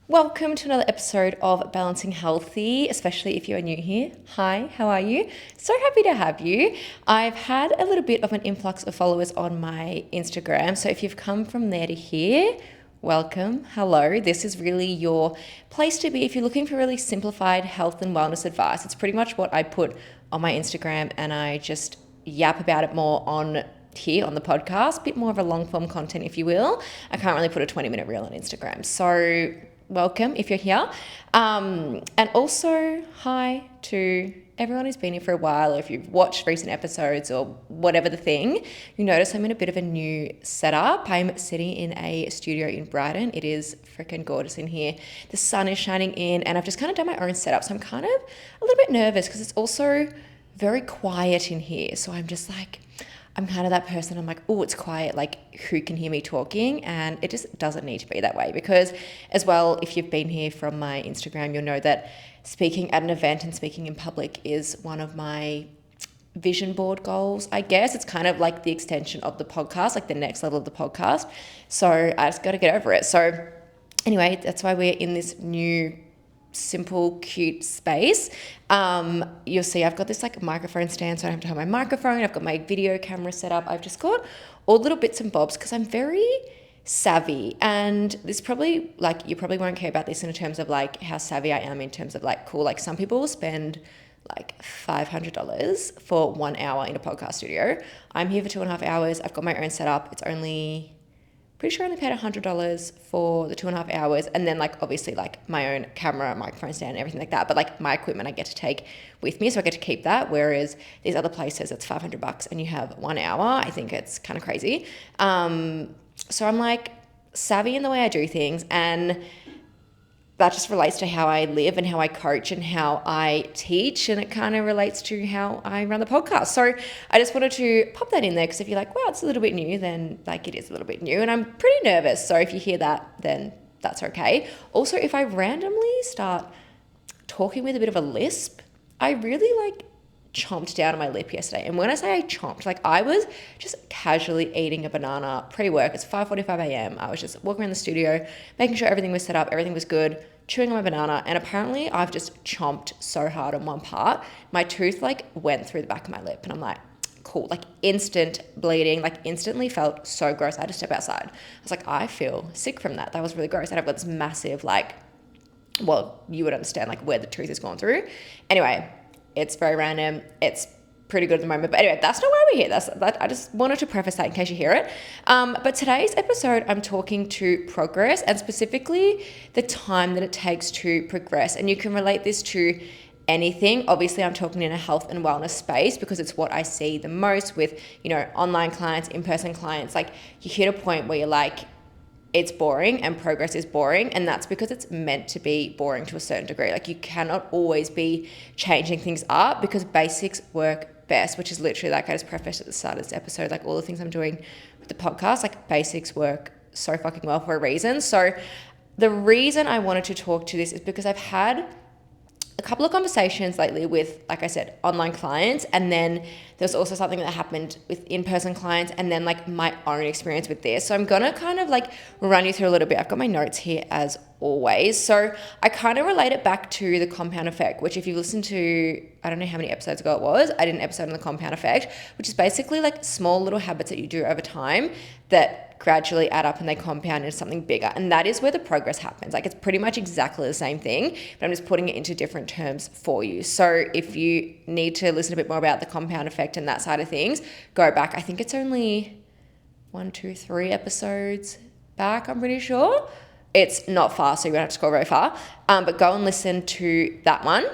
Welcome to another episode of Balancing Healthy, especially if you are new here. Hi, how are you? So happy to have you. I've had a little bit of an influx of followers on my Instagram. So if you've come from there to here, welcome. Hello. This is really your place to be if you're looking for really simplified health and wellness advice. It's pretty much what I put on my Instagram and I just yap about it more on here on the podcast, a bit more of a long form content, if you will. I can't really put a 20-minute reel on Instagram. So welcome if you're here. And also hi to everyone who's been here for a while, or if you've watched recent episodes or whatever the thing, you notice I'm in a bit of a new setup. I'm sitting in a studio in Brighton. It is freaking gorgeous in here. The sun is shining in and I've just kind of done my own setup. So I'm kind of a little bit nervous because it's also very quiet in here. So I'm just like, I'm kind of that person, I'm like, oh, it's quiet, like who can hear me talking? And it just doesn't need to be that way because as well, if you've been here from my Instagram, you'll know that speaking at an event and speaking in public is one of my vision board goals, I guess. It's kind of like the extension of the podcast, like the next level of the podcast. So I just got to get over it. So anyway, that's why we're in this new simple, cute space. You'll see I've got this like microphone stand, so I don't have to have my microphone. I've got my video camera set up. I've just got all little bits and bobs because I'm very savvy, and this probably like you probably won't care about this in terms of like how savvy I am in terms of like cool. Like some people will spend like $500 for 1 hour in a podcast studio. I'm here for 2.5 hours. I've got my own setup. It's only pretty sure I only paid $100 for the 2.5 hours. And then like, obviously like my own camera, microphone stand, everything like that. But like my equipment I get to take with me. So I get to keep that. Whereas these other places it's $500 and you have 1 hour. I think it's kind of crazy. So I'm like savvy in the way I do things, and that just relates to how I live and how I coach and how I teach, and it kind of relates to how I run the podcast. So I just wanted to pop that in there because if you're like, wow, it's a little bit new, then like it is a little bit new, and I'm pretty nervous. So if you hear that, then that's okay. Also, if I randomly start talking with a bit of a lisp, I really like chomped down on my lip yesterday. And when I say I chomped, like I was just casually eating a banana pre-work. It's 5:45 a.m. I was just walking around the studio, making sure everything was set up, everything was good, chewing on my banana. And apparently I've just chomped so hard on one part. My tooth like went through the back of my lip, and I'm like, cool, like instant bleeding, like instantly felt so gross. I had to step outside. I was like, I feel sick from that. That was really gross. And I've got this massive like, well, you would understand like where the tooth has gone through. Anyway, it's very random. It's pretty good at the moment. But anyway, that's not why we're here. I just wanted to preface that in case you hear it. But today's episode, I'm talking to progress, and specifically the time that it takes to progress. And you can relate this to anything. Obviously, I'm talking in a health and wellness space because it's what I see the most with, you know, online clients, in-person clients. Like you hit a point where you're like, it's boring and progress is boring, and that's because it's meant to be boring to a certain degree. Like you cannot always be changing things up because basics work best, which is literally like I just prefaced at the start of this episode, like all the things I'm doing with the podcast, like basics work so fucking well for a reason. So the reason I wanted to talk to this is because I've had a couple of conversations lately with, like I said, online clients, and then there's also something that happened with in-person clients, and then like my own experience with this. So I'm gonna kind of like run you through a little bit. I've got my notes here as always. So I kind of relate it back to the compound effect, which if you listen to, I don't know how many episodes ago it was, I did an episode on the compound effect, which is basically like small little habits that you do over time that gradually add up and they compound into something bigger. And that is where the progress happens. Like it's pretty much exactly the same thing, but I'm just putting it into different terms for you. So if you need to listen a bit more about the compound effect and that side of things, go back. I think it's only 1, 2, 3 episodes back, I'm pretty sure. It's not far, so you won't have to scroll very far. But go and listen to that one.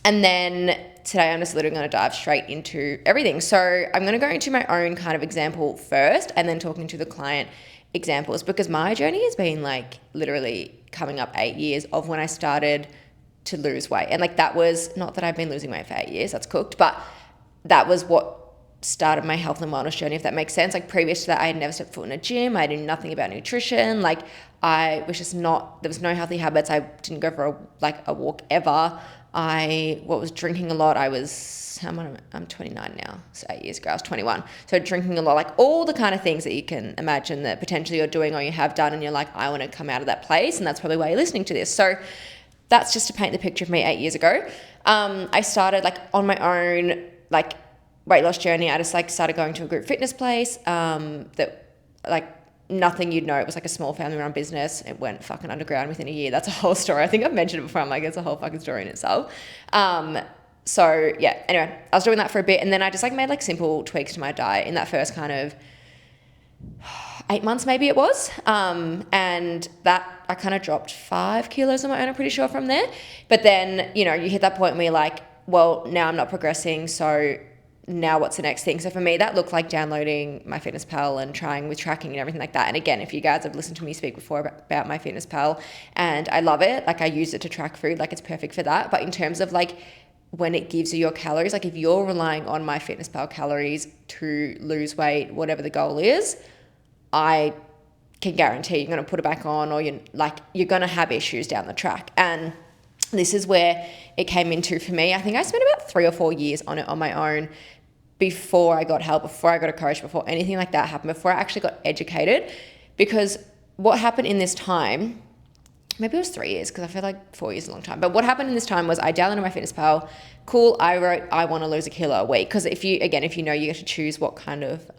And then today I'm just literally going to dive straight into everything. So I'm going to go into my own kind of example first and then talking to the client examples, because my journey has been like literally coming up 8 years of when I started to lose weight. And like that was not that I've been losing weight for 8 years, that's cooked, but that was what started my health and wellness journey, if that makes sense. Like previous to that, I had never stepped foot in a gym. I knew nothing about nutrition. Like I was just not, there was no healthy habits. I didn't go for a walk ever. I was drinking a lot. I'm 29 now, so 8 years ago I was 21. So drinking a lot, like all the kind of things that you can imagine that potentially you're doing or you have done, and you're like, I want to come out of that place, and that's probably why you're listening to this. So that's just to paint the picture of me 8 years ago. I started like on my own, like weight loss journey. I just like started going to a group fitness place that like nothing you'd know. It was like a small family run business. It went fucking underground within a year. That's a whole story. I think I've mentioned it before. I'm like, it's a whole fucking story in itself. So yeah, anyway, I was doing that for a bit, and then I just like made like simple tweaks to my diet in that first kind of 8 months maybe it was. And that I kind of dropped 5 kilos on my own, I'm pretty sure, from there. But then, you hit that point where you're like, well, now I'm not progressing, so now what's the next thing? So for me, that looked like downloading MyFitnessPal and trying with tracking and everything like that. And again, if you guys have listened to me speak before about MyFitnessPal, and I love it, like I use it to track food, like it's perfect for that. But in terms of like when it gives you your calories, like if you're relying on MyFitnessPal calories to lose weight, whatever the goal is, I can guarantee you're going to put it back on, or you're going to have issues down the track. And this is where it came into for me. I think I spent about 3 or 4 years on it on my own before I got help, before I got a coach, before anything like that happened, before I actually got educated. Because what happened in this time, maybe it was 3 years, because I feel like 4 years is a long time. But what happened in this time was I downloaded MyFitnessPal. Cool. I wrote, I want to lose 1 kilo a week. Because if you know, you get to choose what kind of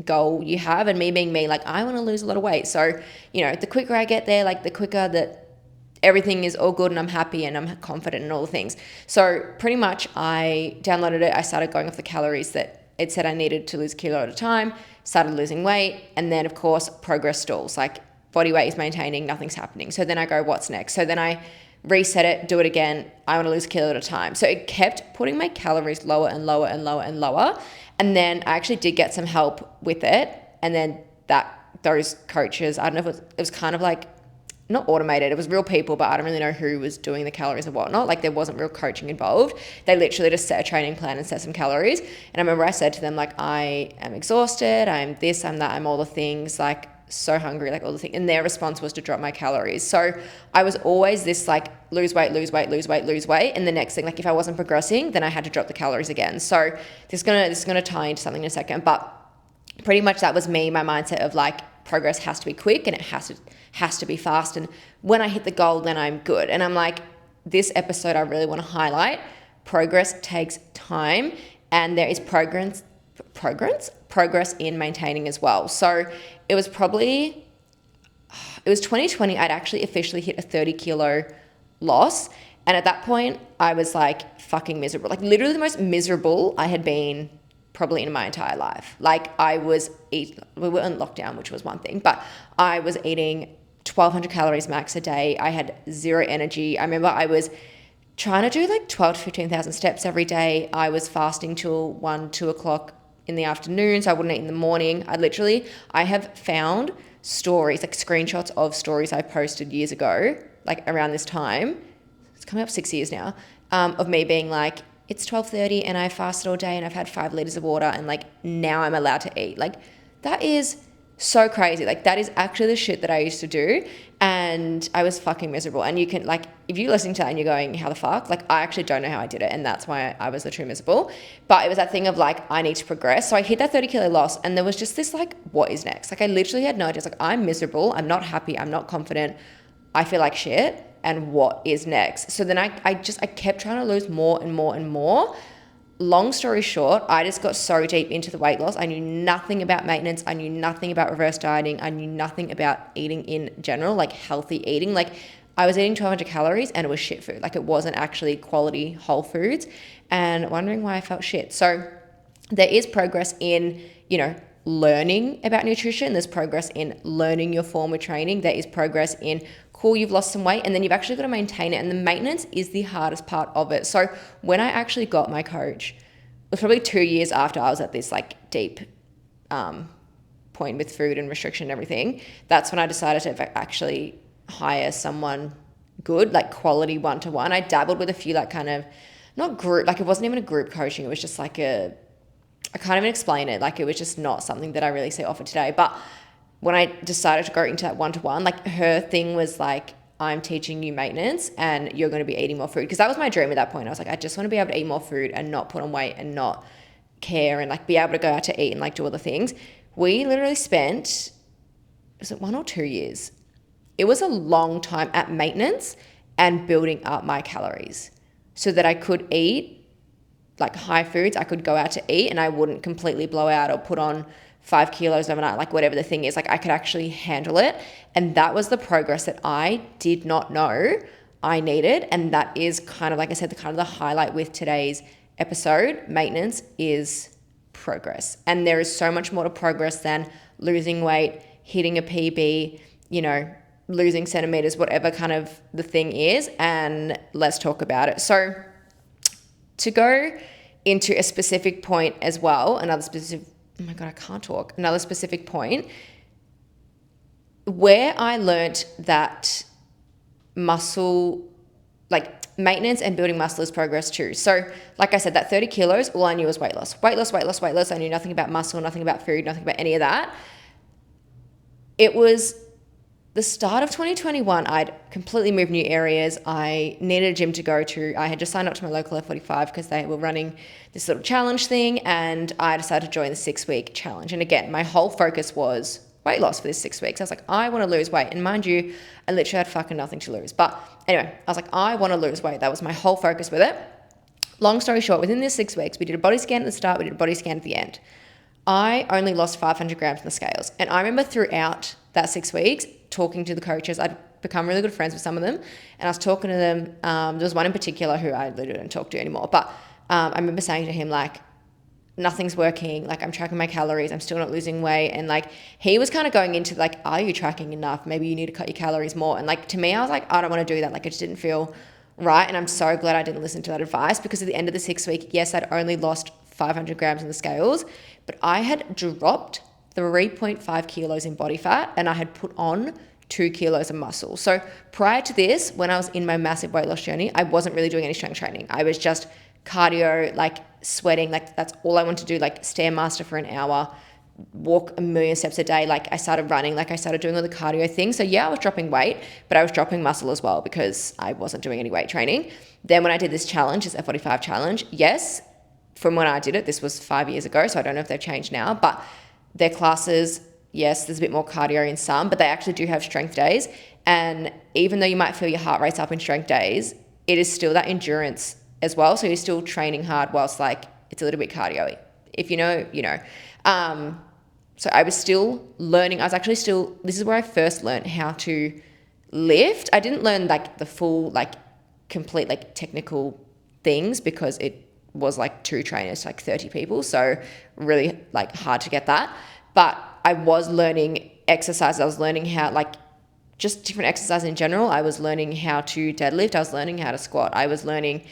goal you have. And me being me, like I want to lose a lot of weight. So, the quicker I get there, like the quicker that everything is all good and I'm happy and I'm confident in all the things. So pretty much I downloaded it. I started going off the calories that it said I needed to lose 1 kilo at a time, started losing weight. And then of course, progress stalls, like body weight is maintaining, nothing's happening. So then I go, what's next? So then I reset it, do it again. I want to lose 1 kilo at a time. So it kept putting my calories lower and lower and lower and lower. And then I actually did get some help with it. And then those coaches, I don't know if it was kind of like, not automated, it was real people, but I don't really know who was doing the calories and whatnot. Like there wasn't real coaching involved. They literally just set a training plan and set some calories. And I remember I said to them, like, I am exhausted, I'm this, I'm that, I'm all the things, like so hungry, like all the things. And their response was to drop my calories. So I was always this like lose weight. And the next thing, like if I wasn't progressing, then I had to drop the calories again. So this is gonna tie into something in a second, but pretty much that was me, my mindset of like progress has to be quick and it has to be fast. And when I hit the goal, then I'm good. And I'm like, this episode, I really want to highlight progress takes time, and there is progress in maintaining as well. So it was 2020. I'd actually officially hit a 30 kilo loss. And at that point I was like fucking miserable, like literally the most miserable I had been probably in my entire life. Like we were in lockdown, which was one thing, but I was eating 1,200 calories max a day. I had zero energy. I remember I was trying to do like 12 to 15,000 steps every day. I was fasting till 2 o'clock in the afternoon, so I wouldn't eat in the morning. I have found stories, like screenshots of stories I posted years ago, like around this time. It's coming up 6 years now, of me being like, it's 12:30 and I fasted all day and I've had 5 liters of water and like now I'm allowed to eat. Like that is so crazy. Like that is actually the shit that I used to do, and I was fucking miserable. And you can, like, if you're listening to that and you're going, how the fuck? Like I actually don't know how I did it, and that's why I was the true miserable. But it was that thing of like, I need to progress. So I hit that 30 kilo loss, and there was just this like, what is next? Like I literally had no idea. It's like, I'm miserable, I'm not happy, I'm not confident, I feel like shit, and what is next? So then I kept trying to lose more and more and more. Long story short, I just got so deep into the weight loss. I knew nothing about maintenance. I knew nothing about reverse dieting. I knew nothing about eating in general, like healthy eating. Like I was eating 1,200 calories and it was shit food. Like it wasn't actually quality whole foods, and wondering why I felt shit. So there is progress in, learning about nutrition. There's progress in learning your form of training. There is progress in, cool, you've lost some weight, and then you've actually got to maintain it. And the maintenance is the hardest part of it. So when I actually got my coach, it was probably 2 years after I was at this like deep point with food and restriction and everything. That's when I decided to actually hire someone good, like quality one-to-one. I dabbled with a few like kind of, not group, like it wasn't even a group coaching. It was just like I can't even explain it. Like, it was just not something that I really see offered today. But when I decided to go into that one-to-one, like, her thing was like, I'm teaching you maintenance and you're going to be eating more food. Because that was my dream at that point. I was like, I just want to be able to eat more food and not put on weight and not care and like be able to go out to eat and like do all the things. We literally spent, was it 1 or 2 years? It was a long time at maintenance and building up my calories so that I could eat like high foods. I could go out to eat and I wouldn't completely blow out or put on 5 kilos overnight, like whatever the thing is. Like, I could actually handle it. And that was the progress that I did not know I needed. And that is kind of, like I said, the kind of the highlight with today's episode. Maintenance is progress. And there is so much more to progress than losing weight, hitting a PB, losing centimeters, whatever kind of the thing is. And let's talk about it. So to go into a specific point as well, another specific point where I learned that muscle, like maintenance and building muscle is progress too. So like I said, that 30 kilos, all I knew was weight loss. I knew nothing about muscle, nothing about food, nothing about any of that. It was the start of 2021. I'd completely moved new areas. I needed a gym to go to. I had just signed up to my local EP45 because they were running this little challenge thing, and I decided to join the 6-week challenge. And again, my whole focus was weight loss for this 6 weeks. I was like, I want to lose weight. And mind you, I literally had fucking nothing to lose. But anyway, I was like, I want to lose weight. That was my whole focus with it. Long story short, within this 6 weeks, we did a body scan at the start, we did a body scan at the end. I only lost 500 grams on the scales. And I remember throughout that 6 weeks talking to the coaches. I'd become really good friends with some of them. And I was talking to them. There was one in particular who I literally don't talk to anymore. But I remember saying to him, like, nothing's working. Like, I'm tracking my calories. I'm still not losing weight. And like, he was kind of going into like, are you tracking enough? Maybe you need to cut your calories more. And like, to me, I was like, I don't want to do that. Like, it just didn't feel right. And I'm so glad I didn't listen to that advice, because at the end of the 6 week, yes, I'd only lost 500 grams in the scales, but I had dropped 3.5 kilos in body fat and I had put on 2 kilos of muscle. So prior to this, when I was in my massive weight loss journey, I wasn't really doing any strength training. I was just cardio, like sweating, like that's all I wanted to do, like Stairmaster for an hour, walk 1,000,000 steps a day. Like I started running, like I started doing all the cardio things. So yeah, I was dropping weight, but I was dropping muscle as well because I wasn't doing any weight training. Then when I did this challenge, this F45 challenge, yes, from when I did it, this was 5 years ago, so I don't know if they've changed now, but their classes, yes, there's a bit more cardio in some, but they actually do have strength days. And even though you might feel your heart rate's up in strength days, it is still that endurance as well. So you're still training hard whilst like it's a little bit cardio. If you know, you know. So I was still learning. This is where I first learned how to lift. I didn't learn like the full, like complete, like technical things because it was like 2 trainers, like 30 people. So really like hard to get that. But I was learning exercise. I was learning how, like, just different exercise in general. I was learning how to deadlift. I was learning how to squat. I was learning,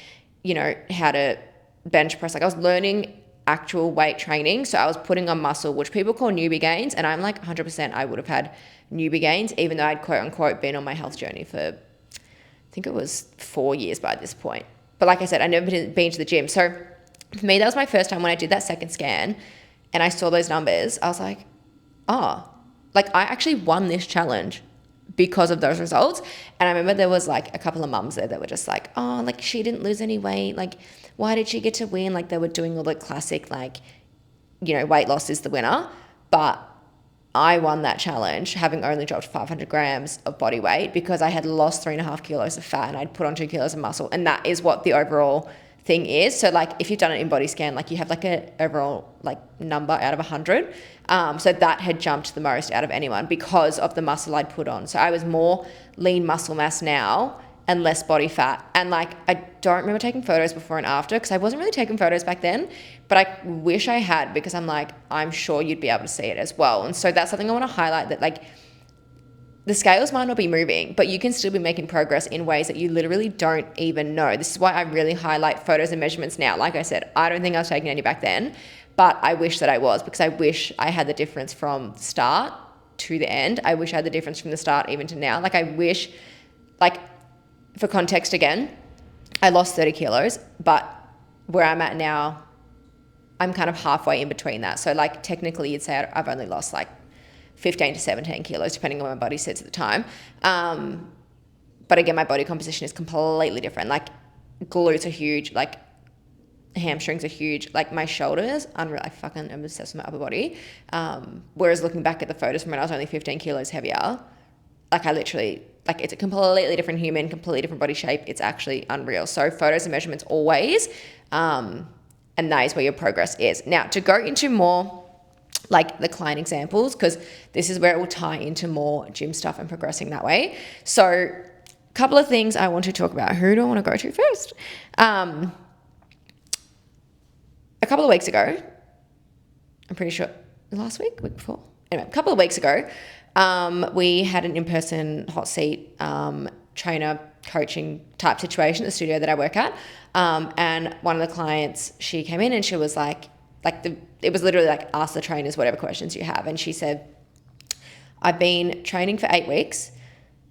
how to bench press. Like I was learning actual weight training. So I was putting on muscle, which people call newbie gains. And I'm like 100% I would have had newbie gains, even though I'd quote unquote been on my health journey for, I think it was 4 years by this point. But like I said, I'd never been to the gym. So for me, that was my first time when I did that second scan and I saw those numbers. I was like, oh, like I actually won this challenge because of those results. And I remember there was like a couple of mums there that were just like, oh, like she didn't lose any weight. Like, why did she get to win? Like they were doing all the classic, like, weight loss is the winner. But I won that challenge having only dropped 500 grams of body weight because I had lost 3.5 kilos of fat and I'd put on 2 kilos of muscle. And that is what the overall thing is. So like if you've done it in body scan, like you have like a overall like number out of 100. So that had jumped the most out of anyone because of the muscle I'd put on. So I was more lean muscle mass now and less body fat. And like, I don't remember taking photos before and after because I wasn't really taking photos back then, but I wish I had because I'm like, I'm sure you'd be able to see it as well. And so that's something I want to highlight, that like the scales might not be moving, but you can still be making progress in ways that you literally don't even know. This is why I really highlight photos and measurements now. Like I said, I don't think I was taking any back then, but I wish that I was because I wish I had the difference from the start to the end. I wish I had the difference from the start even to now. Like I wish, like for context again, I lost 30 kilos, but where I'm at now, I'm kind of halfway in between that. So like technically you'd say I've only lost like 15 to 17 kilos, depending on what my body sits at the time. But again, my body composition is completely different. Like glutes are huge, like hamstrings are huge, like my shoulders, unreal. I fucking am obsessed with my upper body. Whereas looking back at the photos from when I was only 15 kilos heavier, like I literally, like it's a completely different human, completely different body shape. It's actually unreal. So photos and measurements always, and that is where your progress is. Now to go into more like the client examples, because this is where it will tie into more gym stuff and progressing that way. So a couple of things I want to talk about. Who do I want to go to first? A couple of weeks ago, I'm pretty sure last week before. Anyway, a couple of weeks ago, we had an in-person hot seat trainer coaching type situation at the studio that I work at. And one of the clients, she came in and she was it was literally like, ask the trainers whatever questions you have. And she said, I've been training for 8 weeks.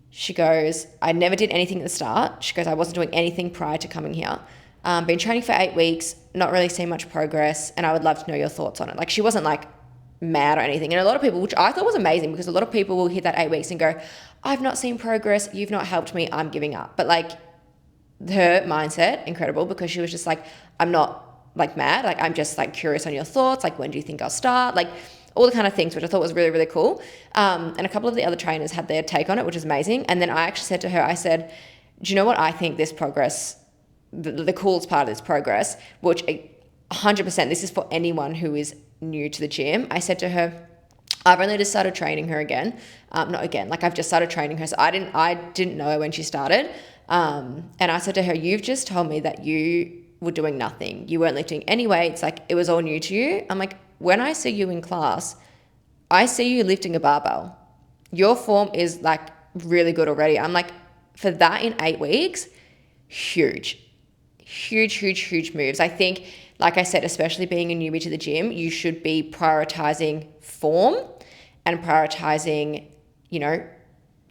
She goes, I never did anything at the start. She goes, I wasn't doing anything prior to coming here. Been training for 8 weeks, not really seeing much progress, and I would love to know your thoughts on it. Like she wasn't like mad or anything. And a lot of people, which I thought was amazing, because a lot of people will hit that 8 weeks and go, I've not seen progress, you've not helped me, I'm giving up. But like her mindset, incredible, because she was just like, I'm not like mad, like I'm just like curious on your thoughts, like when do you think I'll start, like all the kind of things, which I thought was really, really cool. And a couple of the other trainers had their take on it, which is amazing. And then I actually said to her, I said, do you know what I think this progress, the coolest part of this progress, which 100%, this is for anyone who is new to the gym. I said to her, I've only just started training her again. Not again, like I've just started training her. So I didn't know her when she started. And I said to her, you've just told me that you were doing nothing. You weren't lifting any weights. Like it was all new to you. I'm like, when I see you in class, I see you lifting a barbell. Your form is like really good already. I'm like, for that in 8 weeks, huge moves. I think, like I said, especially being a newbie to the gym, you should be prioritizing form and prioritizing,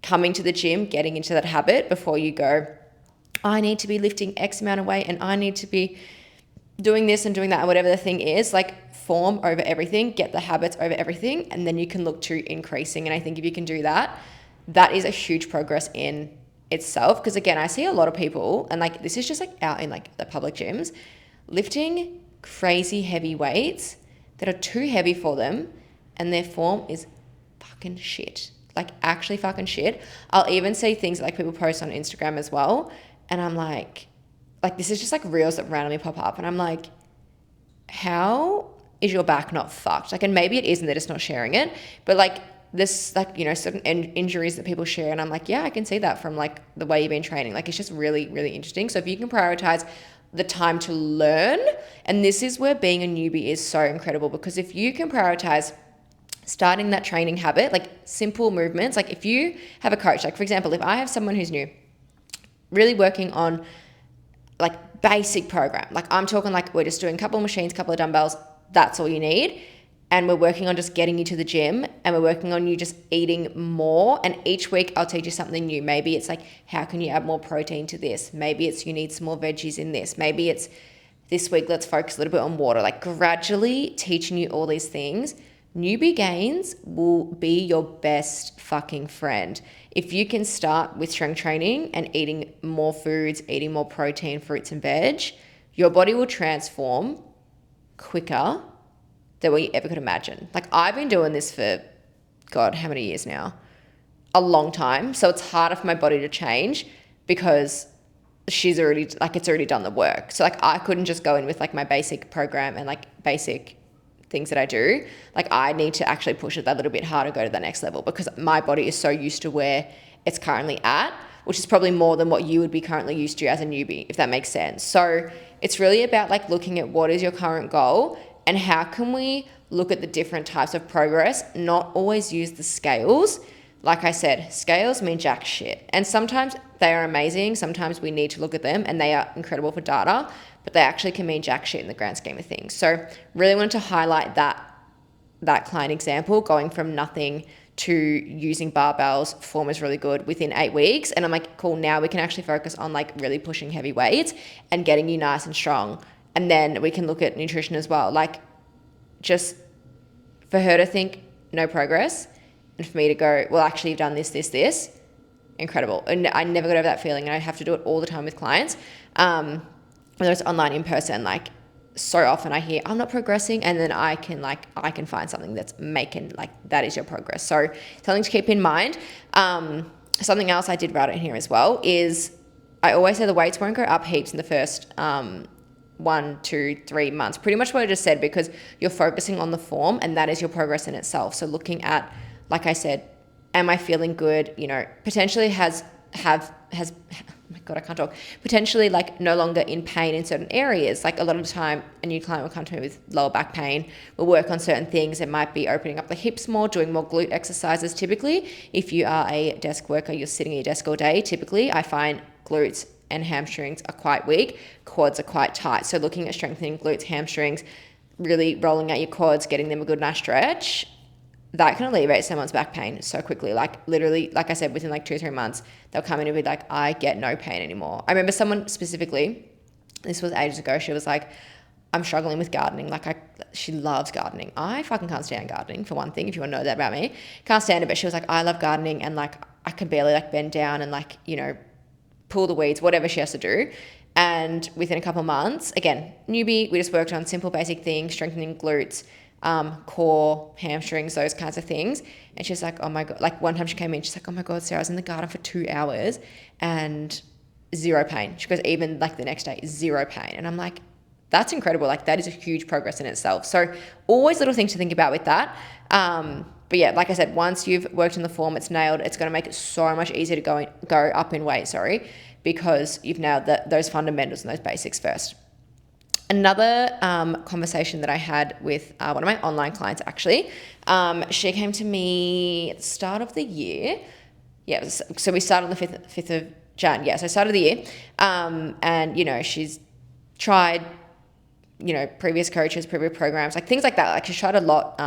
coming to the gym, getting into that habit before you go, I need to be lifting X amount of weight and I need to be doing this and doing that, and whatever the thing is. Like form over everything, get the habits over everything, and then you can look to increasing. And I think if you can do that, that is a huge progress in itself. Because again, I see a lot of people, and like this is just like out in like the public gyms, lifting crazy heavy weights that are too heavy for them, and their form is fucking shit. Like actually fucking shit. I'll even see things like people post on Instagram as well, and I'm like this is just like reels that randomly pop up, and I'm like, how is your back not fucked? Like, and maybe it is and they're just not sharing it, but like this, like, certain injuries that people share, and I'm like, yeah, I can see that from like the way you've been training. Like it's just really, really interesting. So if you can prioritize the time to learn, and this is where being a newbie is so incredible, because if you can prioritize starting that training habit, like simple movements, like if you have a coach, like for example, if I have someone who's new, really working on like basic program, like I'm talking like we're just doing a couple of machines, couple of dumbbells, that's all you need. And we're working on just getting you to the gym, and we're working on you just eating more. And each week I'll teach you something new. Maybe it's like, how can you add more protein to this? Maybe it's you need some more veggies in this. Maybe it's this week, let's focus a little bit on water. Like gradually teaching you all these things. Newbie gains will be your best fucking friend. If you can start with strength training and eating more foods, eating more protein, fruits and veg, your body will transform quicker than what you ever could imagine. Like I've been doing this for, God, how many years now? A long time. So it's harder for my body to change because she's already, like it's already done the work. So like I couldn't just go in with like my basic program and like basic things that I do. Like I need to actually push it that little bit harder, go to the next level, because my body is so used to where it's currently at, which is probably more than what you would be currently used to as a newbie, if that makes sense. So it's really about like looking at what is your current goal and how can we look at the different types of progress, not always use the scales. Like I said, scales mean jack shit. And sometimes they are amazing. Sometimes we need to look at them and they are incredible for data, but they actually can mean jack shit in the grand scheme of things. So really wanted to highlight that client example, going from nothing to using barbells. Form is really good within 8 weeks. And I'm like, cool, now we can actually focus on like really pushing heavy weights and getting you nice and strong. And then we can look at nutrition as well. Like just for her to think no progress, and for me to go, well, actually you've done this, incredible. And I never got over that feeling, and I have to do it all the time with clients, whether it's online, in person. Like, so often I hear I'm not progressing, and then I can find something that's making, like, that is your progress. So something to keep in mind. Something else I did write in here as well is I always say the weights won't go up heaps in the first 1, 2, 3 months. Pretty much what I just said, because you're focusing on the form, and that is your progress in itself. So looking at, like I said, am I feeling good? You know, potentially has oh my God, I can't talk. Potentially, like, no longer in pain in certain areas. Like, a lot of the time, a new client will come to me with lower back pain. We'll work on certain things. It might be opening up the hips more, doing more glute exercises. Typically, if you are a desk worker, you're sitting at your desk all day. Typically, I find glutes and hamstrings are quite weak. Quads are quite tight. So looking at strengthening glutes, hamstrings, really rolling out your quads, getting them a good nice stretch, that can alleviate someone's back pain so quickly. Like, literally, like I said, within like 2 or 3 months, they'll come in and be like, I get no pain anymore. I remember someone specifically, this was ages ago, she was like, I'm struggling with gardening. She loves gardening. I fucking can't stand gardening, for one thing, if you want to know that about me. Can't stand it, but she was like, I love gardening, and like, I can barely like bend down and like, you know, pull the weeds, whatever she has to do. And within a couple of months, again, newbie, we just worked on simple basic things, strengthening glutes, core, hamstrings, those kinds of things. And she's like, oh my God, like one time she came in, she's like, oh my God, Sarah, I was in the garden for 2 hours and zero pain. She goes, even like the next day, zero pain. And I'm like, that's incredible. Like, that is a huge progress in itself. So always little things to think about with that. But yeah, like I said, once you've worked in the form, it's nailed. It's going to make it so much easier to go up in weight, because you've nailed those fundamentals and those basics first. Another conversation that I had with one of my online clients, actually, she came to me at the start of the year. Yeah, so we started on the 5th of Jan. Yeah, so start of the year. And, you know, she's tried, you know, previous coaches, previous programs, like things like that. Like, she's tried a lot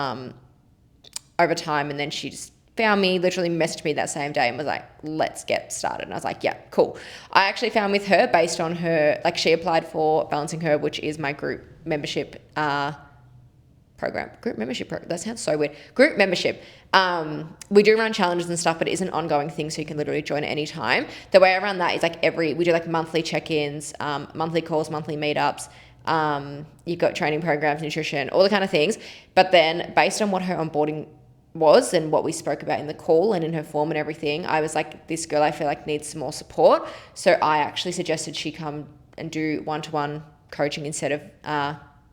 over time, and then she just found me, literally messaged me that same day and was like, let's get started. And I was like, yeah, cool. I actually found with her, based on her, like, she applied for Balancing Her, which is my group membership program. That sounds so weird. Group membership. We do run challenges and stuff, but it is an ongoing thing, so you can literally join at any time. The way around that is like we do like monthly check-ins, monthly calls, monthly meetups. You've got training programs, nutrition, all the kind of things. But then based on what her onboarding was and what we spoke about in the call and in her form and everything, I was like, this girl I feel like needs some more support. So I actually suggested she come and do one-to-one coaching instead of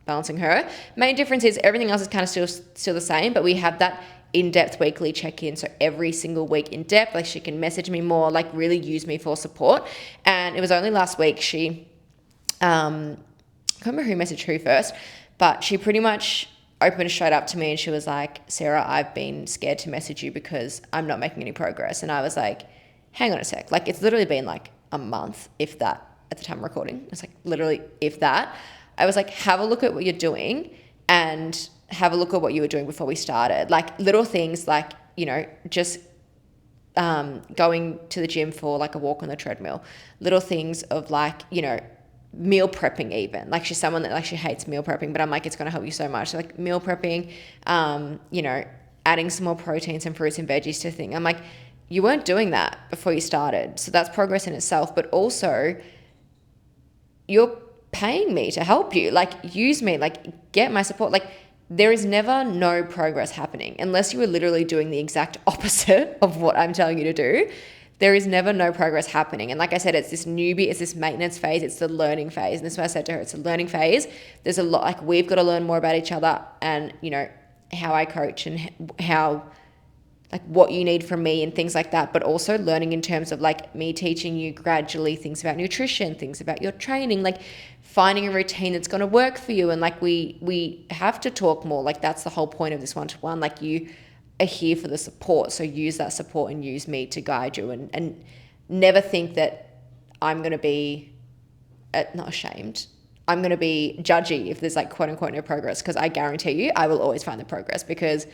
Balancing Her. Main difference is everything else is kind of still the same, but we have that in-depth weekly check-in. So every single week in depth, like, she can message me more, like really use me for support. And it was only last week she, I can't remember who messaged who first, but she pretty much opened straight up to me and she was like, Sarah, I've been scared to message you because I'm not making any progress. And I was like, hang on a sec. Like, it's literally been like a month, if that, at the time of recording. It's like literally, if that. I was like, have a look at what you're doing and have a look at what you were doing before we started. Like, little things like, you know, just going to the gym for like a walk on the treadmill. Little things of like, you know, meal prepping even. Like, she's someone that, like, she hates meal prepping, but I'm like, it's going to help you so much. So like meal prepping, you know, adding some more protein, some fruits and veggies to thing. I'm like, you weren't doing that before you started. So that's progress in itself, but also you're paying me to help you, like, use me, like, get my support. Like, there is never no progress happening unless you are literally doing the exact opposite of what I'm telling you to do. There is never no progress happening. And like I said, it's this newbie, it's this maintenance phase, it's the learning phase. And this is what I said to her, it's a learning phase. There's a lot, like, we've got to learn more about each other and, you know, how I coach and how, like, what you need from me and things like that. But also learning in terms of like me teaching you gradually things about nutrition, things about your training, like finding a routine that's going to work for you. And like, we have to talk more. Like, that's the whole point of this one-to-one. Like, you are here for the support. So use that support and use me to guide you, and never think that I'm going to be not ashamed. I'm going to be judgy if there's like quote unquote no progress, because I guarantee you I will always find the progress, because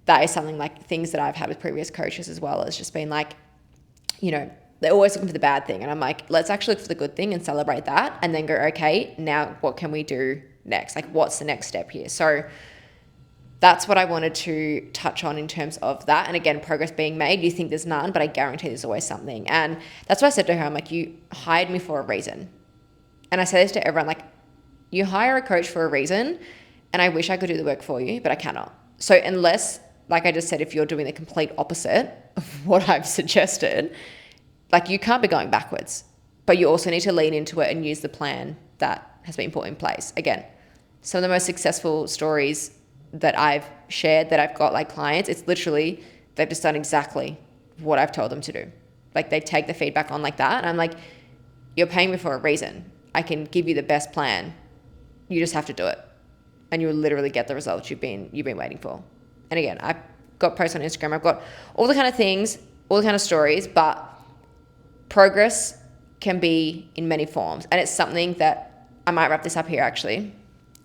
that is something, like, things that I've had with previous coaches as well. It's just been like, you know, they're always looking for the bad thing. And I'm like, let's actually look for the good thing and celebrate that, and then go, okay, now what can we do next? Like, what's the next step here? So that's what I wanted to touch on in terms of that. And again, progress being made. You think there's none, but I guarantee there's always something. And that's what I said to her. I'm like, you hired me for a reason. And I say this to everyone, like, you hire a coach for a reason, and I wish I could do the work for you, but I cannot. So unless, like I just said, if you're doing the complete opposite of what I've suggested, like, you can't be going backwards. But you also need to lean into it and use the plan that has been put in place. Again, some of the most successful stories that I've shared, that I've got like clients, it's literally, they've just done exactly what I've told them to do. Like, they take the feedback on like that. And I'm like, you're paying me for a reason. I can give you the best plan. You just have to do it. And you'll literally get the results you've been waiting for. And again, I've got posts on Instagram. I've got all the kind of things, all the kind of stories, but progress can be in many forms. And it's something that I might wrap this up here actually.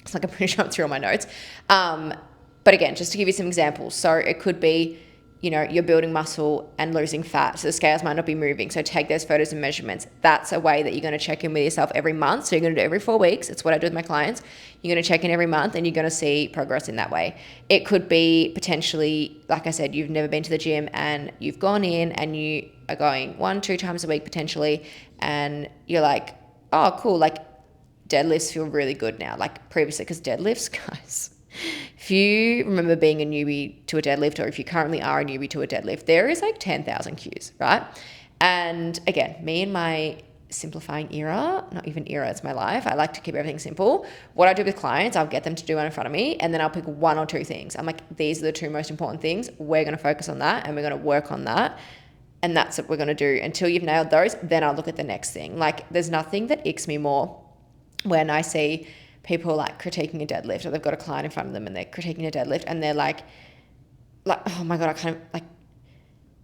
It's like I'm pretty sure I'm through all my notes. But again, just to give you some examples. So it could be, you know, you're building muscle and losing fat. So the scales might not be moving. So take those photos and measurements. That's a way that you're going to check in with yourself every month. So you're going to do it every 4 weeks. It's what I do with my clients. You're going to check in every month and you're going to see progress in that way. It could be potentially, like I said, you've never been to the gym and you've gone in and you are going 1-2 times a week potentially. And you're like, oh, cool. Like, deadlifts feel really good now. Like previously, because deadlifts, guys, if you remember being a newbie to a deadlift, or if you currently are a newbie to a deadlift, there is like 10,000 cues, right? And again, me and my simplifying era, not even era, it's my life. I like to keep everything simple. What I do with clients, I'll get them to do one in front of me, and then I'll pick 1 or 2 things. I'm like, these are the 2 most important things. We're going to focus on that and we're going to work on that. And that's what we're going to do until you've nailed those. Then I'll look at the next thing. Like, there's nothing that icks me more when I see people like critiquing a deadlift, or they've got a client in front of them and they're critiquing a deadlift and they're like, oh my God, I kind of like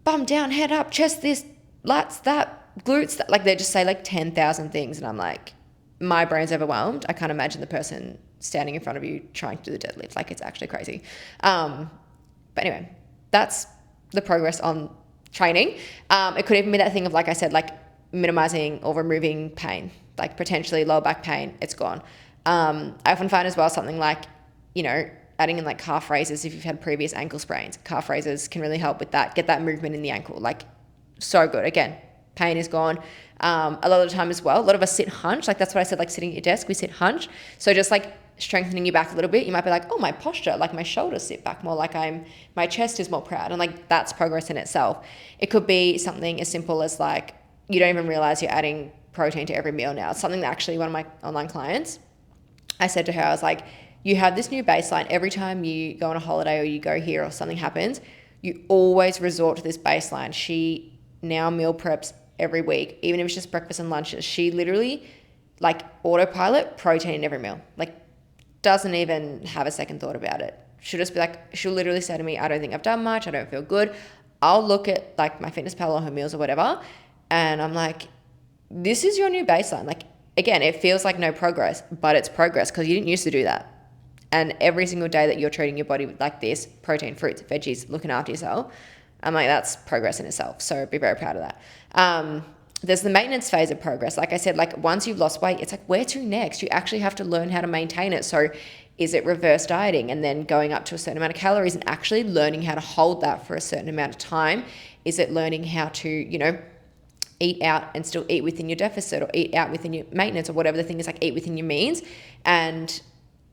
bum down, head up, chest this, lats that, glutes that. Like, they just say like 10,000 things. And I'm like, my brain's overwhelmed. I can't imagine the person standing in front of you trying to do the deadlift. Like, it's actually crazy. But anyway, that's the progress on training. It could even be that thing of, like I said, like minimizing or removing pain, like potentially lower back pain, it's gone. I often find as well something like, you know, adding in like calf raises. If you've had previous ankle sprains, calf raises can really help with that. Get that movement in the ankle, like, so good. Again, pain is gone. A lot of the time as well, a lot of us sit hunch. Like, that's what I said, like sitting at your desk, we sit hunch. So just like strengthening your back a little bit, you might be like, oh, my posture, like my shoulders sit back more, like my chest is more proud. And like, that's progress in itself. It could be something as simple as like, you don't even realize you're adding protein to every meal now. It's something that actually one of my online clients, I said to her, I was like, you have this new baseline. Every time you go on a holiday or you go here or something happens, you always resort to this baseline. She now meal preps every week, even if it's just breakfast and lunches. She literally like autopilot protein in every meal, like doesn't even have a second thought about it. She'll just be like, she'll literally say to me, I don't think I've done much. I don't feel good. I'll look at like my fitness pal or her meals or whatever. And I'm like, this is your new baseline. Like, again, it feels like no progress, but it's progress because you didn't used to do that. And every single day that you're treating your body with like this, protein, fruits, veggies, looking after yourself, I'm like, that's progress in itself. So be very proud of that. There's the maintenance phase of progress. Like I said, like once you've lost weight, it's like, where to next? You actually have to learn how to maintain it. So is it reverse dieting and then going up to a certain amount of calories and actually learning how to hold that for a certain amount of time? Is it learning how to, you know, eat out and still eat within your deficit, or eat out within your maintenance, or whatever the thing is, like eat within your means? And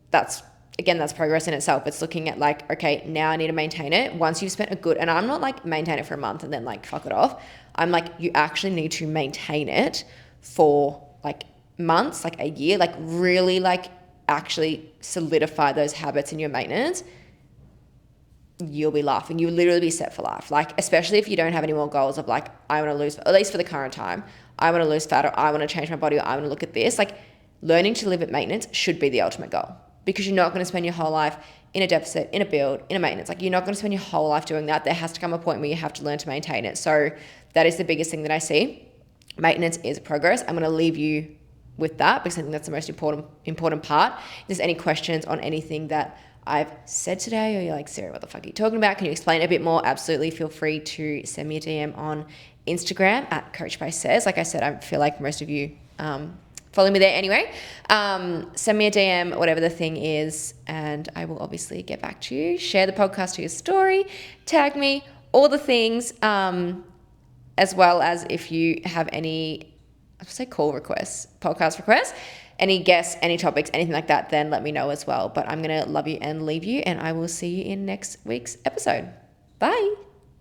that's, again, that's progress in itself. It's looking at like, okay, now I need to maintain it. Once you've spent a good, and I'm not like maintain it for a month and then like fuck it off. I'm like, you actually need to maintain it for like months, like a year, like really like actually solidify those habits in your maintenance. You'll be laughing. You'll literally be set for life. Like, especially if you don't have any more goals of like, I want to lose, at least for the current time, I want to lose fat, or I want to change my body, or I want to look at this. Like, learning to live at maintenance should be the ultimate goal, because you're not going to spend your whole life in a deficit, in a build, in a maintenance. Like, you're not going to spend your whole life doing that. There has to come a point where you have to learn to maintain it. So that is the biggest thing that I see. Maintenance is progress. I'm going to leave you with that because I think that's the most important part. If there's any questions on anything that I've said today, or you're like, Sarah, what the fuck are you talking about? Can you explain it a bit more? Absolutely. Feel free to send me a DM on Instagram at Coach by Says. Like I said, I feel like most of you follow me there anyway. Send me a DM, whatever the thing is, and I will obviously get back to you. Share the podcast to your story, tag me, all the things, as well as if you have any, I would say call requests, podcast requests, any guests, any topics, anything like that, then let me know as well. But I'm going to love you and leave you, and I will see you in next week's episode. Bye.